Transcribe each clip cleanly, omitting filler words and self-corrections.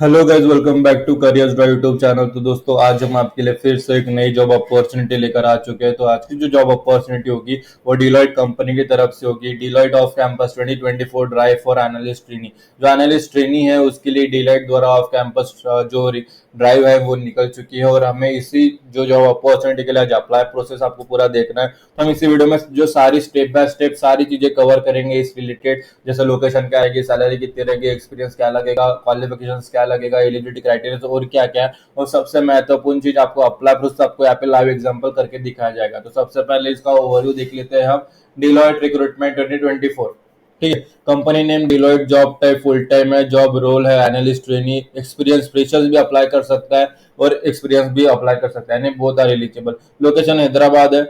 Hello guys, welcome back to careers drive YouTube channel. तो दोस्तों, आज हम आपके लिए फिर से एक नई जॉब अपॉर्चुनिटी लेकर आ चुके हैं। तो आज की जो जॉब अपॉर्चुनिटी होगी वो डिलॉयट कंपनी की तरफ से होगी। Deloitte off campus 2024 drive for analyst trainee. जो एनालिस्ट ट्रेनी है उसके लिए डिलॉयट द्वारा ऑफ कैंपस जो ड्राइव है वो निकल चुकी है, और हमें इसी जो जॉब अपॉर्चुनिटी के लिए आज अप्लाई प्रोसेस आपको पूरा देखना है। तो हम इसी वीडियो में जो सारी स्टेप बाय स्टेप सारी चीजें कवर करेंगे इस रिलेटेड, जैसे लोकेशन क्या आएगी, सैलरी कितनी रहेगी, एक्सपीरियंस क्या लगेगा, क्वालिफिकेशंस क्या लगेगा, एलिजिबिलिटी क्राइटेरिया और क्या क्या है। और सबसे महत्वपूर्ण चीज आपको अप्लाई प्रोसेस आपको यहाँ पे लाइव एग्जांपल करके दिखाया जाएगा। तो सबसे पहले इसका ओवरव्यू देख लेते हैं हम। Deloitte recruitment 2024। ठीक है। Company name Deloitte, job type full time है, जॉब रोल है एनालिस्ट ट्रेनी, एक्सपीरियंस फ्रेशर्स भी अप्लाई कर सकता है और एक्सपीरियंस भी अप्लाई कर सकता है, यानी both are eligible. Location Hyderabad है।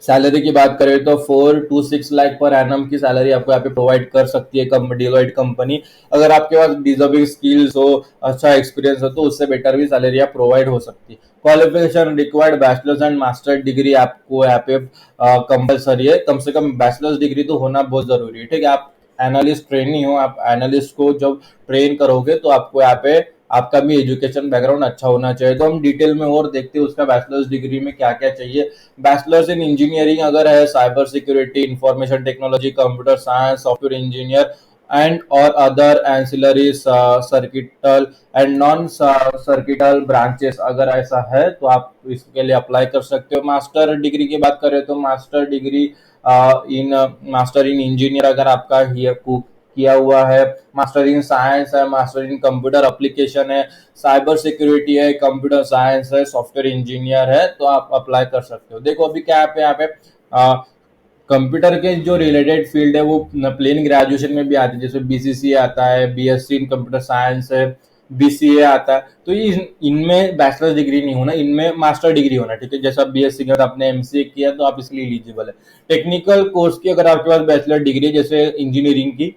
सैलरी की बात करें तो 4 to 6 लाख पर एनम की सैलरी आपको यहाँ पे प्रोवाइड कर सकती है डिलॉयट कंपनी। अगर आपके पास डिजर्विंग स्किल्स हो, अच्छा एक्सपीरियंस हो, तो उससे बेटर भी सैलरी आप प्रोवाइड हो सकती है। Qualification required bachelors and master degree आपको यहाँ पे कंपलसरी है। कम से कम बैचलर्स डिग्री तो होना बहुत जरूरी है। ठीक है। आप एनालिस्ट ट्रेनी हो, आप एनालिस्ट को जब ट्रेन करोगे तो आपको यहाँ पे आपका भी एजुकेशन बैकग्राउंड अच्छा होना चाहिए। तो हम डिटेल में और देखते हैं उसका बैचलर्स डिग्री में क्या क्या चाहिए। बैचलर्स इन इंजीनियरिंग अगर है, cyber security, information technology, computer science, software engineer and और other ancillary circuital and non circuital branches, अगर ऐसा है तो आप इसके लिए अप्लाई कर सकते हो। मास्टर डिग्री की बात करें तो master degree in master in engineer अगर आपका किया हुआ है, मास्टर इन साइंस है, मास्टर इन कंप्यूटर एप्लीकेशन है, साइबर सिक्योरिटी है, कंप्यूटर साइंस है, सॉफ्टवेयर इंजीनियर है, तो आप अप्लाई कर सकते हो। देखो अभी क्या है यहाँ पे कंप्यूटर के जो रिलेटेड फील्ड है वो प्लेन ग्रेजुएशन में भी आती है, जैसे बीसीसीए आता है, बीएससी इन कंप्यूटर साइंस है, बीसीए आता है। तो ये इनमें बैचलर डिग्री नहीं होना, इनमें मास्टर डिग्री होना। ठीक है। जैसा बीएससी का आपने एमसीए किया तो आप इसके लिए एलिजिबल है। टेक्निकल कोर्स की अगर आपके पास बैचलर डिग्री है, जैसे इंजीनियरिंग की,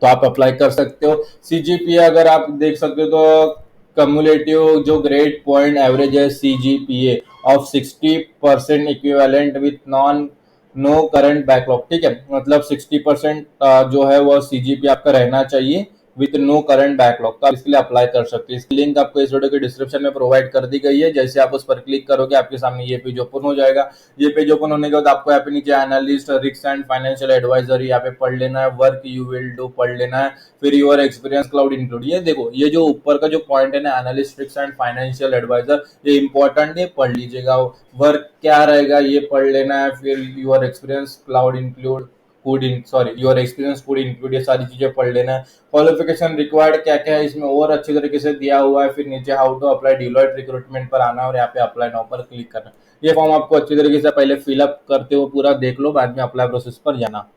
तो आप अप्लाई कर सकते हो। सीजीपीए अगर आप देख सकते हो तो कम्युलेटिव जो ग्रेड पॉइंट एवरेज है CGPA of 60% equivalent with non no current backlog. ठीक है। मतलब 60% जो है वो सीजीपी आपका रहना चाहिए विथ नो करंट बैकलॉग। तो आप इसके लिए अप्लाई कर सकते हैं। इसकी लिंक आपको इस वीडियो के डिस्क्रिप्शन में प्रोवाइड कर दी गई है। जैसे आप उस पर क्लिक करोगे आपके सामने ये पेज ओपन हो जाएगा। ये पेज ओपन होने के बाद आपको यहाँ पे नीचे analyst, risk and financial advisor यहाँ पे पढ़ लेना है, वर्क यू विल डू पढ़ लेना है, फिर योर एक्सपीरियंस क्लाउड इंक्लूड। ये देखो, ये जो ऊपर का जो पॉइंट है ना, analyst, risk and financial advisor, ये इंपॉर्टेंट है, पढ़ लीजिएगा। वर्क क्या रहेगा ये पढ़ लेना है, फिर your experience cloud include could in sorry your experience could include, ये सारी चीजें पढ़ लेना है। क्वालिफिकेशन रिक्वायर्ड क्या क्या है इसमें और अच्छी तरीके से दिया हुआ है। फिर नीचे how to apply Deloitte recruitment पर आना और यहाँ पे अप्लाई नाउ पर क्लिक करना। ये फॉर्म आपको अच्छी तरीके से पहले फिलअप करते हुए पूरा देख लो, बाद में अप्लाई प्रोसेस पर जाना।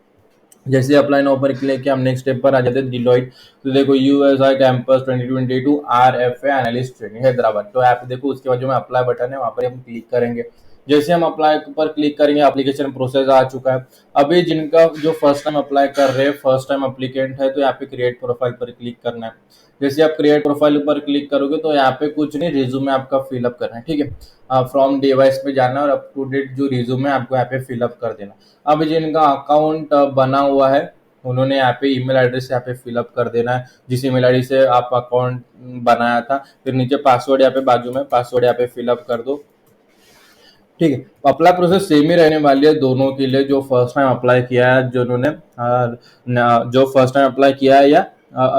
जैसे अप्लाई नाउ पर क्लिक किया हम नेक्स्ट स्टेप पर आ जाते हैं डिलॉयट। तो देखो USI campus 2022 RFA analyst training Hyderabad. तो यहाँ पे देखो उसके बाद जो में अप्लाई बटन है वहां पर हम क्लिक करेंगे। जैसे हम अप्लाई पर क्लिक करेंगे एप्लीकेशन प्रोसेस आ चुका है। अभी जिनका जो फर्स्ट टाइम अप्लाई कर रहे हैं, फर्स्ट टाइम अप्लीकेंट है, तो यहाँ पे क्रिएट प्रोफाइल पर क्लिक करना है। जैसे आप क्रिएट प्रोफाइल पर क्लिक करोगे तो यहाँ पे कुछ नहीं, रिज्यूमे आपका फिलअप करना है। ठीक है। फ्रॉम डिवाइस पे जाना और अप टू डेट जो रिज्यूमे आपको यहाँ पे फिलअप कर देना। अब जिनका अकाउंट बना हुआ है उन्होंने यहाँ पे ईमेल एड्रेस यहाँ पे फिलअप कर देना है, जिस ईमेल आईडी से आप अकाउंट बनाया था। फिर नीचे पासवर्ड यहाँ पे बाजू में पासवर्ड यहाँ पे फिलअप कर दो। ठीक है। अप्लाई प्रोसेस सेम ही रहने वाली है दोनों के लिए, जो फर्स्ट टाइम अप्लाई किया है, जिन्होंने जो फर्स्ट टाइम अप्लाई किया है या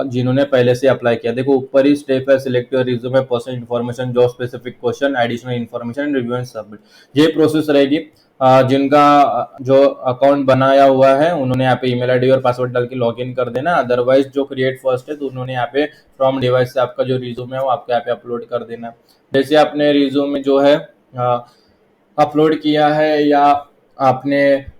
जिन्होंने पहले से अप्लाई किया। देखो ऊपर ही स्टेप है, select your resume, personal information, job specific question, additional information, review and submit. ये प्रोसेस रहेगी। जिनका जो अकाउंट बनाया हुआ है उन्होंने यहाँ पे ईमेल आईडी और पासवर्ड डाल के लॉग इन कर देना। अदरवाइज जो क्रिएट फर्स्ट है तो उन्होंने यहाँ पे फ्रॉम डिवाइस से आपका जो रिज्यूमे है वो आपके यहाँ पे अपलोड कर देना। जैसे आपने रिज्यूमे जो है अपलोड किया है या आपने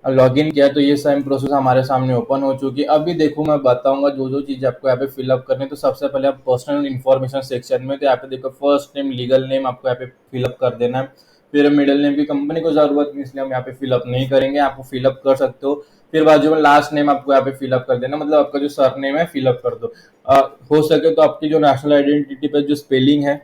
लॉगिन किया, तो ये सेम प्रोसेस हमारे सामने ओपन हो चुकी है। अभी देखो मैं बताऊंगा जो जो चीज़ आपको यहाँ पे फिलअप करनी है। तो सबसे पहले आप पर्सनल इन्फॉर्मेशन सेक्शन में, तो यहाँ पे देखो फर्स्ट नेम, लीगल नेम आपको यहाँ पे फिलअप कर देना है। फिर मिडिल नेम की कंपनी को जरूरत नहीं, इसलिए हम यहाँ पे फिलअप नहीं करेंगे, आपको फिलअप कर सकते हो। फिर बाजू में लास्ट नेम आपको यहाँ पे फिलअप कर देना, मतलब आपका जो सर नेम है फिलअप कर दो। हो सके तो आपकी जो नेशनल आइडेंटिटी पे जो स्पेलिंग है,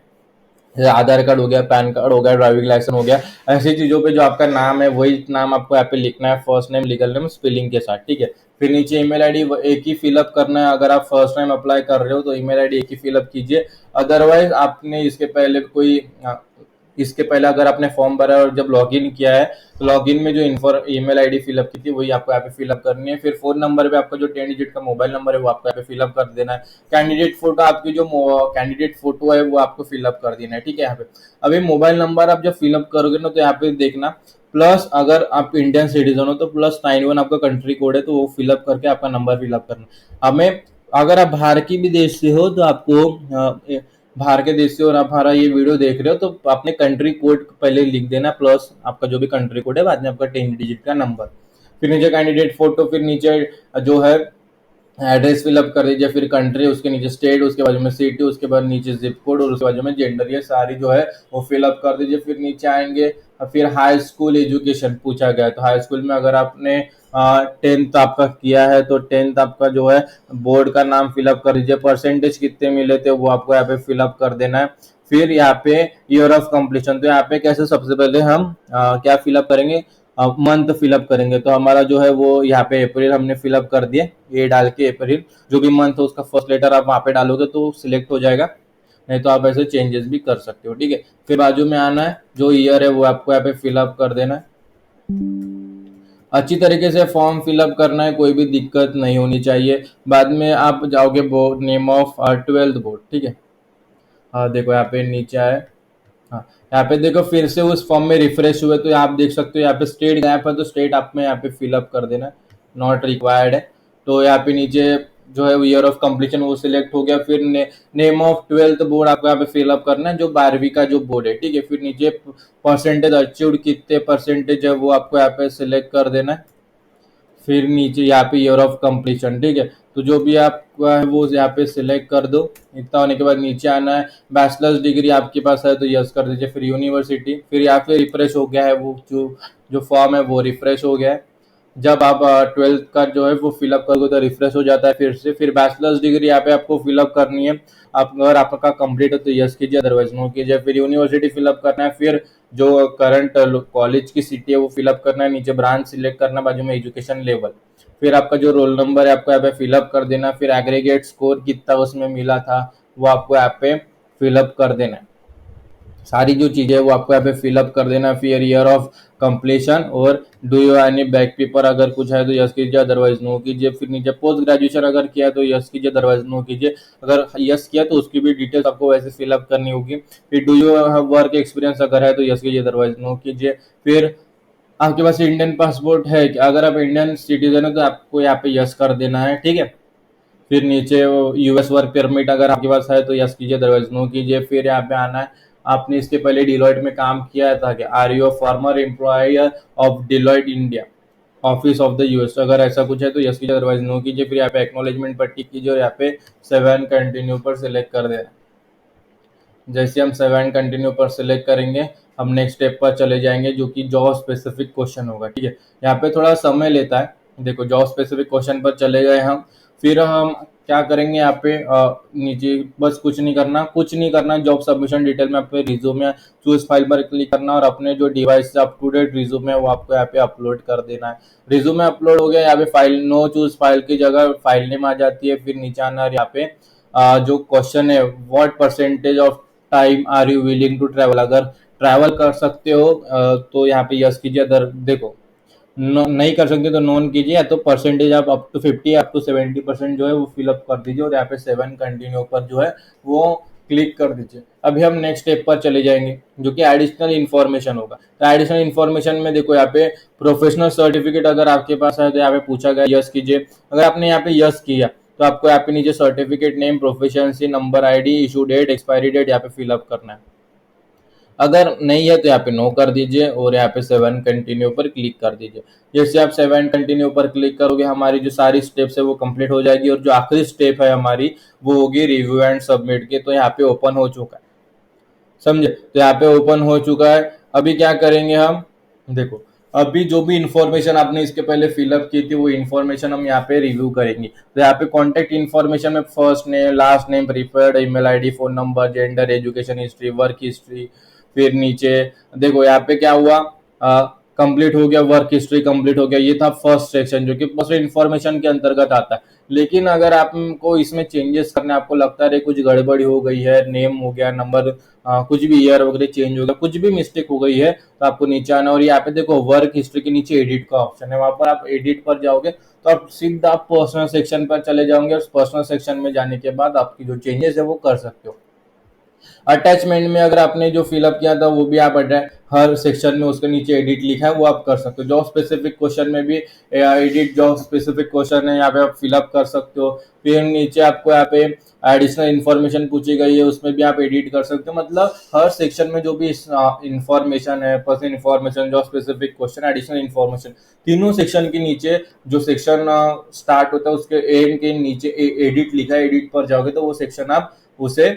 जैसे आधार कार्ड हो गया, पैन कार्ड हो गया, ड्राइविंग लाइसेंस हो गया, ऐसी चीजों पे जो आपका नाम है वही नाम आपको यहाँ पे लिखना है, first name, legal name, spelling के साथ। ठीक है। फिर नीचे ईमेल आईडी एक ही फिलअप करना है। अगर आप फर्स्ट टाइम अप्लाई कर रहे हो तो ईमेल आईडी एक ही फिलअप कीजिए। अदरवाइज आपने इसके पहले अगर आपने फॉर्म भरा और जब लॉगिन किया है तो लॉगिन में जो ईमेल आईडी फिलअप की थी वही आपको यहाँ पे फिलअप करनी है। फिर फोन नंबर पे आपका जो 10 डिजिट का मोबाइल नंबर है वो आपको यहाँ पे फिलअप कर देना है। कैंडिडेट फोटो, आपकी जो कैंडिडेट फोटो है वो आपको फिलअप कर देना है, ठीक है। यहाँ पे अभी मोबाइल नंबर आप जब फिलअप करोगे ना तो यहाँ पे देखना प्लस, अगर आप इंडियन सिटीजन हो तो +91 आपका कंट्री कोड है तो वो फिलअप करके आपका नंबर फिलअप करना। हमें अगर आप बाहर की भी देश से हो तो आपको बाहर के देश से और आप हमारा ये वीडियो देख रहे हो तो अपने कंट्री कोड पहले लिख देना, प्लस आपका जो भी कंट्री कोड है, बाद में आपका 10 डिजिट का नंबर। फिर नीचे कैंडिडेट फोटो, फिर नीचे जो है एड्रेस फिलअप कर दीजिए, फिर कंट्री, उसके नीचे स्टेट, उसके बाजू में सिटी, उसके बाद नीचे जिप कोड और उसके बाजू में जेंडर, ये सारी जो है वो फिलअप कर दीजिए। फिर नीचे आएंगे, फिर हाई स्कूल एजुकेशन पूछा गया है तो हाई स्कूल में अगर आपने 10th आपका किया है तो 10th आपका जो है बोर्ड का नाम फिलअप कर दीजिए। परसेंटेज कितने मिले थे वो आपको यहाँ पे फिलअप कर देना है। फिर यहाँ पे ईयर ऑफ कंप्लीशन, तो यहाँ पे कैसे, सबसे पहले हम क्या फिलअप करेंगे, मंथ फिलअप करेंगे। तो हमारा जो है वो यहाँ पे अप्रैल हमने फिलअप कर दिए, ये डाल के अप्रैल, जो भी मंथ हो उसका फर्स्ट लेटर आप वहाँ पे डालोगे तो सिलेक्ट हो जाएगा, नहीं तो आप ऐसे चेंजेस भी कर सकते हो, ठीक है। फिर बाजू में आना है, जो ईयर है वो आपको यहाँ पे फिलअप कर देना है। अच्छी तरीके से फॉर्म फिलअप करना है, कोई भी दिक्कत नहीं होनी चाहिए। बाद में आप जाओगे board, name of 12th board, ठीक है। हाँ देखो यहाँ पे नीचे आए, हाँ यहाँ पे देखो फिर से उस फॉर्म में रिफ्रेश हुए तो आप देख सकते हो यहाँ पे स्टेट गैप है तो स्टेट आप में यहाँ पे फिलअप कर देना है, नॉट रिक्वायर्ड है। तो यहाँ पे नीचे जो है ईयर ऑफ कंप्लीशन वो सिलेक्ट हो गया। फिर नेम ऑफ 12th बोर्ड आपको यहाँ पे फिलअप करना है, जो 12वीं का जो बोर्ड है, ठीक है। फिर नीचे परसेंटेज अचीव्ड, कितने परसेंटेज है वो आपको यहाँ पे सिलेक्ट कर देना है। फिर नीचे यहाँ पे ईयर ऑफ कंप्लीशन, ठीक है, तो जो भी आपका है वो यहाँ पे सिलेक्ट कर दो। इतना होने के बाद नीचे आना है, बैचलर्स डिग्री आपके पास है तो यस कर दीजिए। फिर यूनिवर्सिटी, फिर यहाँ पे रिफ्रेश हो गया है वो जो जो फॉर्म है वो रिफ्रेश हो गया है। जब आप 12th का जो है वो फिलअप करोगे तो रिफ्रेश हो जाता है फिर से। फिर बैचलर्स डिग्री यहाँ पे आपको फिलअप करनी है, आप अगर आपका कंप्लीट है तो यस कीजिए, अदरवाइज नो कीजिए। फिर यूनिवर्सिटी फिलअप करना है, फिर जो करंट कॉलेज की सिटी है वो फिलअप करना है, नीचे ब्रांच सिलेक्ट करना, बाजू में एजुकेशन लेवल। फिर आपका जो रोल नंबर है आपको यहाँ पे फिलअप कर देना। फिर एग्रीगेट स्कोर कितना उसमें मिला था वो आपको यहाँ पे फिलअप कर देना है। सारी जो चीज़ें वो आपको यहाँ पे फिलअप कर देना। फिर ईयर ऑफ कंप्लीशन और do you any back paper, अगर कुछ है तो यस कीजिए, अदरवाइज नो कीजिए। फिर नीचे पोस्ट ग्रेजुएशन अगर किया तो यस कीजिए, अदरवाइज नो कीजिए। अगर यस किया तो उसकी भी डिटेल्स आपको वैसे फिलअप करनी होगी। फिर do you have work experience अगर है तो यस कीजिए, अदरवाइज नो कीजिए। फिर आपके पास इंडियन पासपोर्ट है, अगर आप इंडियन सिटीजन है तो आपको यहाँ पे यस कर देना है, ठीक है। फिर नीचे यूएस वर्क परमिट अगर आपके पास है तो यस कीजिए, अदरवाइज नो कीजिए। फिर यहाँ पे आना है, आपने इसके पहले डिलॉइट में काम किया था कि are you former employer of Deloitte India office of the US, अगर ऐसा कुछ है तो यस कीजिए, अदरवाइज नो कीजिए। फिर यहाँ पे एक्नॉलेजमेंट पर टिक कीजिए और यहाँ पे 7 कंटिन्यू पर सिलेक्ट कर देना। जैसे हम 7 कंटिन्यू पर सिलेक्ट करेंगे हम नेक्स्ट स्टेप पर चले जाएंगे, जो कि जॉब स्पेसिफिक क्वेश्चन होगा, ठीक है। यहाँ पे थोड़ा समय लेता है, देखो जॉब स्पेसिफिक क्वेश्चन पर चले गए हम। फिर हम क्या करेंगे, यहाँ पे नीचे बस कुछ नहीं करना, जॉब सबमिशन डिटेल में आपको रिज्यूमे चूज फाइल पर क्लिक करना और अपने जो डिवाइस से अप टू डेट रिज्यूमे है वो आपको यहाँ पे अपलोड कर देना है। रिज्यूमे अपलोड हो गया, यहाँ पे फाइल नो चूज फाइल की जगह फाइल नेम आ जाती है। फिर नीचे आना और यहाँ पे जो क्वेश्चन है, what percentage of time are you willing to travel, अगर ट्रैवल कर सकते हो तो यहाँ पे यस कीजिए, अदर देखो नहीं कर सकते तो नॉन कीजिए, या तो परसेंटेज आप अप टू 50 अप टू 70% जो है वो फिलअप कर दीजिए और यहाँ पे 7 कंटिन्यू पर जो है वो क्लिक कर दीजिए। अभी हम नेक्स्ट स्टेप पर चले जाएंगे जो कि एडिशनल इन्फॉर्मेशन होगा। तो एडिशनल इन्फॉर्मेशन में देखो यहाँ पे प्रोफेशनल सर्टिफिकेट अगर आपके पास है तो यहाँ पे पूछा गया यस कीजिए। अगर आपने यहाँ पे यस किया तो आपको यहाँ पे नीचे certificate name, proficiency number, ID, issue date, expiry date यहाँ पे फिलअप करना है। अगर नहीं है तो यहाँ पे नो कर दीजिए और यहाँ पे 7 कंटिन्यू पर क्लिक कर दीजिए। जैसे आप 7 कंटिन्यू पर क्लिक करोगे हमारी जो सारी स्टेप्स है वो कंप्लीट हो जाएगी और जो आखिरी स्टेप है हमारी वो होगी रिव्यू एंड सबमिट की। तो यहाँ पे ओपन हो चुका है, समझे, तो यहाँ पे ओपन हो चुका है। अभी क्या करेंगे हम, देखो अभी जो भी इंफॉर्मेशन आपने इसके पहले फिलअप की थी वो इंफॉर्मेशन हम यहाँ पे रिव्यू करेंगे। तो यहाँ पे कॉन्टेक्ट इन्फॉर्मेशन में first name, last name, preferred email ID, phone number, gender, education history, work history. फिर नीचे देखो यहाँ पे क्या हुआ, कंप्लीट हो गया, वर्क हिस्ट्री कंप्लीट हो गया। ये था फर्स्ट सेक्शन जो कि पर्सनल इन्फॉर्मेशन के अंतर्गत आता है। लेकिन अगर आपको इसमें चेंजेस करने, आपको लगता है कुछ गड़बड़ी हो गई है, नेम हो गया, नंबर, कुछ भी ईयर वगैरह चेंज हो गया, कुछ भी मिस्टेक हो गई है, तो आपको नीचे आना। और यहाँ पे देखो वर्क हिस्ट्री के नीचे एडिट का ऑप्शन है, वहां पर आप एडिट पर जाओगे तो आप सीधा पर्सनल सेक्शन पर चले जाओगे, और पर्सनल सेक्शन में जाने के बाद आपकी जो चेंजेस है वो कर सकते हो। अटैचमेंट में अगर आपने जो फिलअप किया था वो भी आप हर सेक्शन में उसके नीचे एडिट लिखा है वो आप कर सकते हो। जॉब स्पेसिफिक क्वेश्चन में भी एडिट जॉब स्पेसिफिक क्वेश्चन है, यहाँ पे आप फिलअप कर सकते हो। फिर नीचे आपको यहाँ पे एडिशनल इन्फॉर्मेशन पूछी गई है, उसमें भी आप एडिट कर सकते हो। मतलब हर सेक्शन में जो भी इन्फॉर्मेशन है, personal information, job specific question, additional information, तीनों सेक्शन के नीचे जो सेक्शन स्टार्ट होता है उसके एम के नीचे एडिट लिखा है, एडिट पर जाओगे तो वो सेक्शन आप उसे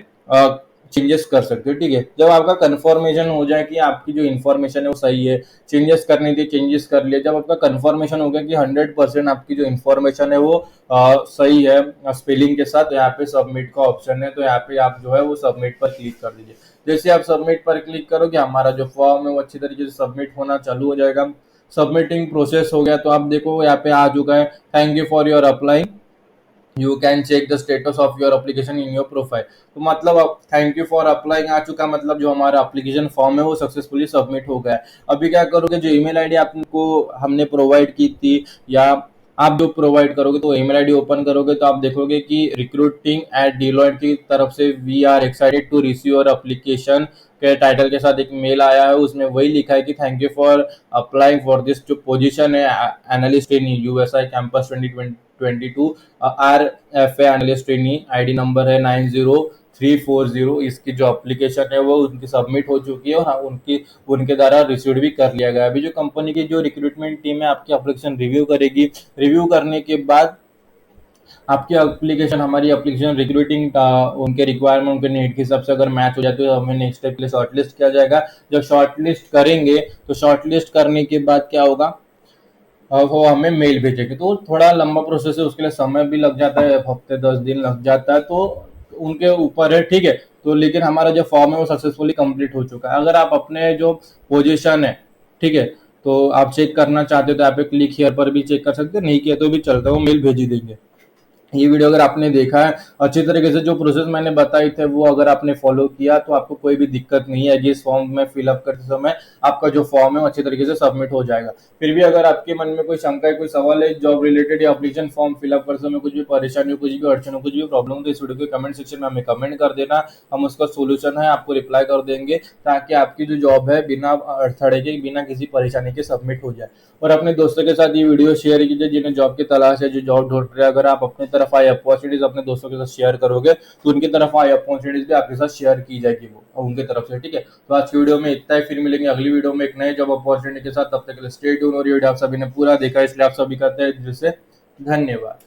चेंजेस कर सकते हो। ठीक है, जब आपका कंफर्मेशन हो जाए कि आपकी जो इन्फॉर्मेशन है वो सही है, चेंजेस करनी थी चेंजेस कर लिए, जब आपका कंफर्मेशन हो गया कि 100% आपकी जो इन्फॉर्मेशन है वो सही है स्पेलिंग के साथ, तो यहाँ पे सबमिट का ऑप्शन है, तो यहाँ पे आप जो है वो सबमिट पर क्लिक कर दीजिए। जैसे आप सबमिट पर क्लिक करोगे हमारा जो फॉर्म है वो अच्छी तरीके से सबमिट होना चालू हो जाएगा। सबमिटिंग प्रोसेस हो गया तो आप देखो यहाँ पे आ चुका है, thank you for your applying, you can check the status of your application in your profile. तो मतलब अब थैंक यू फॉर अप्लाइंग आ चुका, मतलब जो हमारा एप्लीकेशन फॉर्म है वो सक्सेसफुली सबमिट हो गया है। अभी क्या करोगे, जो ईमेल आईडी आपको हमने प्रोवाइड की थी, या आप जो प्रोवाइड करोगे, तो ईमेल आईडी ओपन करोगे तो आप देखोगे कि रिक्रूटिंग एट डिलॉयट की तरफ से we are excited to receive your application के टाइटल के साथ एक मेल आया है। उसमें वही लिखा है कि thank you for applying for this, जो पोजीशन है analyst in USI campus 2022, R F analyst trainee, ID number है 90340। इसकी जो एप्लीकेशन है वो उनकी सबमिट हो चुकी है, और हाँ उनकी उनके द्वारा रिसीव भी कर लिया गया। अभी जो कंपनी की जो रिक्रूटमेंट टीम है आपकी एप्लीकेशन रिव्यू करेगी, रिव्यू करने के बाद आपकी एप्लीकेशन, हमारी एप्लीकेशन रिक्रूटिंग का उनके रिक्वायरमेंट, उनके नीड के हिसाब से अगर मैच हो जाती है तो हमें नेक्स्ट स्टेप के लिए शॉर्टलिस्ट किया जाएगा। जब शॉर्टलिस्ट करेंगे तो शॉर्टलिस्ट करने के बाद क्या होगा, वो हमें मेल भेजेंगे। तो थोड़ा लंबा प्रोसेस है, उसके लिए समय भी लग जाता है, हफ्ते 10 दिन लग जाता है, तो उनके ऊपर है। ठीक है, तो लेकिन हमारा जो फॉर्म है वो सक्सेसफुली कंप्लीट हो चुका है। अगर आप अपने जो पोजीशन है, ठीक है, तो आप चेक करना चाहते हो तो आप क्लिक हियर पर भी चेक कर सकते हो, नहीं किया तो भी चलता है, वो मेल भेज ही देंगे। ये वीडियो अगर आपने देखा है अच्छी तरीके से, जो प्रोसेस मैंने बताई थे वो अगर आपने फॉलो किया तो आपको कोई भी दिक्कत नहीं है, इस फॉर्म में फिलअप करते समय आपका जो फॉर्म है वो अच्छी तरीके से सबमिट हो जाएगा। फिर भी अगर आपके मन में कोई शंका है, कोई सवाल है जॉब रिलेटेड या एप्लीकेशन फॉर्म फिलअप करते समय कुछ भी परेशानी हो, कुछ भी अड़चन हो, कुछ भी प्रॉब्लम हो, तो इस वीडियो के कमेंट सेक्शन में हमें कमेंट कर देना, हम उसका सोल्यूशन है आपको रिप्लाई कर देंगे, ताकि आपकी जो जॉब है बिना अड़थड़े के, बिना किसी परेशानी के सबमिट हो जाए। और अपने दोस्तों के साथ ये वीडियो शेयर कीजिए जिन्हें जॉब की तलाश है, जो जॉब ढूंढ रहे हैं। अगर आप अपनी तरफ आई अपॉर्चुनिटीज अपने दोस्तों के साथ शेयर करोगे तो उनकी तरफ आई अपॉर्चुनिटीज भी आपके साथ शेयर की जाएगी वो उनके तरफ से। ठीक है, तो आज की वीडियो में इतना ही, फिर मिलेंगे अगली वीडियो में एक नए जॉब अपॉर्चुनिटी के साथ। तब तक के लिए स्टे ट्यून। और ये वीडियो आप सभी ने पूरा देखा इसलिए आप सभी कहते हैं जिससे धन्यवाद।